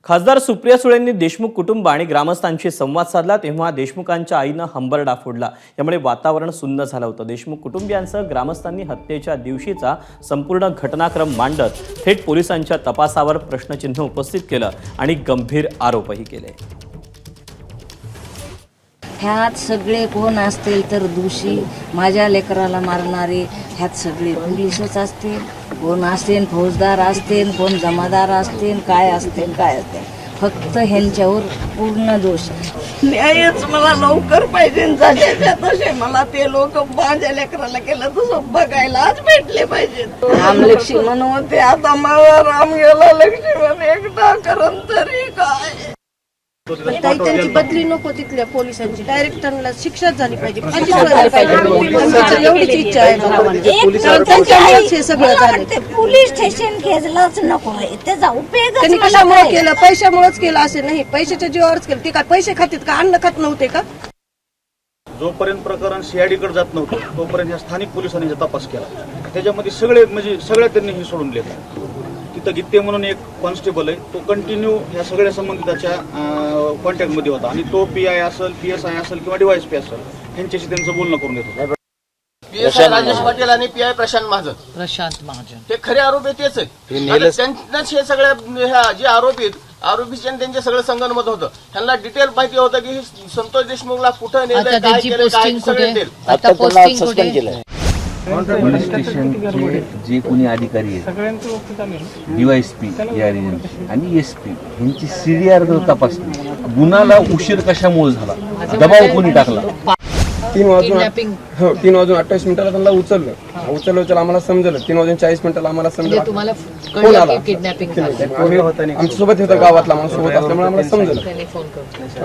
खासदार सुप्रिया सुळेंनी देशमुख कुटुंब आणि ग्रामस्थांशी संवाद साधला तेव्हा देशमुखांच्या आईनं हंबरडा फोडला। यामुळे वातावरण सुन्न झालं होतं। देशमुख कुटुंबियांसह ग्रामस्थांनी हत्येच्या दिवशीचा संपूर्ण घटनाक्रम मांडत थेट पोलिसांच्या तपासावर प्रश्नचिन्ह उपस्थित केलं आणि गंभीर आरोपही केले। ह्यात सगळे कोण असतील तर दोषी माझ्या लेकराला मारणारे ह्यात सगळे पोलीसच असतील, कोण असतील फौजदार असतील, कोण जमादार असतील, काय असतील फक्त ह्यांच्यावर पूर्ण दोष। न्यायच मला लवकर पाहिजे, जशाच्या तसे मला ते लोक माझ्या लेकराला केलं तसं बघायलाच भेटले पाहिजेत। राम लक्ष्मण होते, आता मला राम गेला, लक्ष्मण एकटा करून तरी काय। त्यांची बदली नको तिथल्या पोलिसांची, डायरेक्ट त्यांना शिक्षाच झाली पाहिजे, एवढीच इच्छा आहे। हे सगळं झालं, पोलीस स्टेशन घेतलंच नको, त्याचा उपयोग त्यांनी कशामुळे केलं? पैशामुळेच केलं असे नाही, पैशाच्या जीवावरच केलं। ते काय पैसे खातात का? अन्न खात नव्हते का? जोपर्यंत प्रकरण सीआयडीकडे जात नव्हतं तोपर्यंत या स्थानिक पोलिसांनी तपास केला। त्याच्यामध्ये सगळ्या त्यांनी हे सोडून दिलं। तिथं गित्ते म्हणून एक कॉन्स्टेबल आहे, तो कंटिन्यू ह्या सगळ्या संबंधिताच्या कॉन्टॅक्टमध्ये होता आणि तो पीआय असेल, पीएसआय असेल किंवा डीवायएसपी असेल यांच्याशी त्यांचं बोलणं करून देत होता। पीएसआय राजेश पाटील आणि पीआय प्रशांत महाजन ते खरे आरोपी तेच आहेत। त्यांनाच हे सगळ्या जे आरोपीच्या त्यांचे सगळं संगनमत होतं। त्यांना डिटेल माहिती होतं की संतोष देशमुखला कुठं नेलं, काय केलं, काय सगळं डिटेल। पोलीस स्टेशनचे जे कोणी अधिकारी आहेत, डीवायएसपी या रिजनचे आणि एसपी यांची सीडीआर जर तपासली, गुन्हाला उशीर कशामुळे झाला, दबाव कोणी टाकला। 3:28 त्यांना उचललं आम्हाला समजलं। 3:40 आम्हाला समजलं कोण आला, आमच्या सोबत होता, गावातला माणूस सोबत असल्यामुळे आम्हाला समजलं।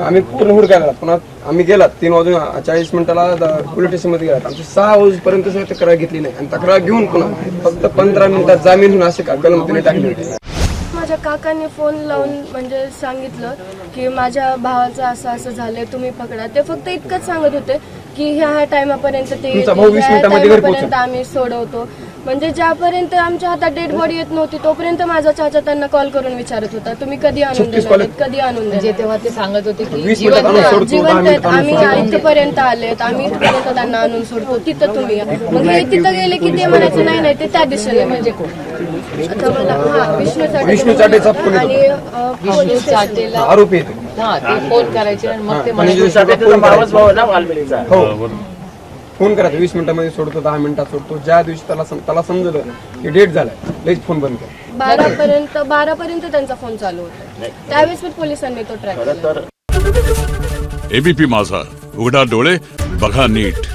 आम्ही पूर्ण हुडकायला पुन्हा आम्ही गेलात 3:40 पोलीस स्टेशन मध्ये गेलात। आमची 6 वाजेपर्यंत तक्रार घेतली नाही आणि तक्रार घेऊन पुन्हा फक्त 15 मिनिटात जामीन होऊन असे कलम तिने टाकले होते। माझ्या काकांनी फोन लावून म्हणजे सांगितलं की माझ्या भावाचं असं झालंय, तुम्ही पकडा। ते फक्त इतकंच सांगत होते की ह्या टायमापर्यंत ते आम्ही सोडवतो। म्हणजे ज्यापर्यंत आमच्या हातात डेड बॉडी येत नव्हती तोपर्यंत माझा चाचा त्यांना कॉल करून विचारत होता, तुम्ही कधी आणून देणार, कधी आणून देणार। तेव्हा ते सांगत होते की जिवंत आम्ही इथपर्यंत आलेत, आम्ही इथपर्यंत त्यांना आणून सोडतो, तिथं तुम्ही या। मग हे तिथं गेले की ते म्हणायचं नाही ते त्या दिशेने, म्हणजे कोण विष्णू चाटेचा आणि आरोपी येतो फोन करायचे आणि मग ते फोन करायचा 20 मिनिटांमध्ये सोडतो, 10 मिनिटात सोडतो। ज्या दिवशी त्याला समजलं की डेट झालाय, लगेच फोन बंद कर। 12 पर्यंत त्यांचा फोन चालू होता, त्यावेळेस पण पोलिसांनी तो ट्रॅक केला। एबीपी माझा, उघडा डोळे बघा नीट।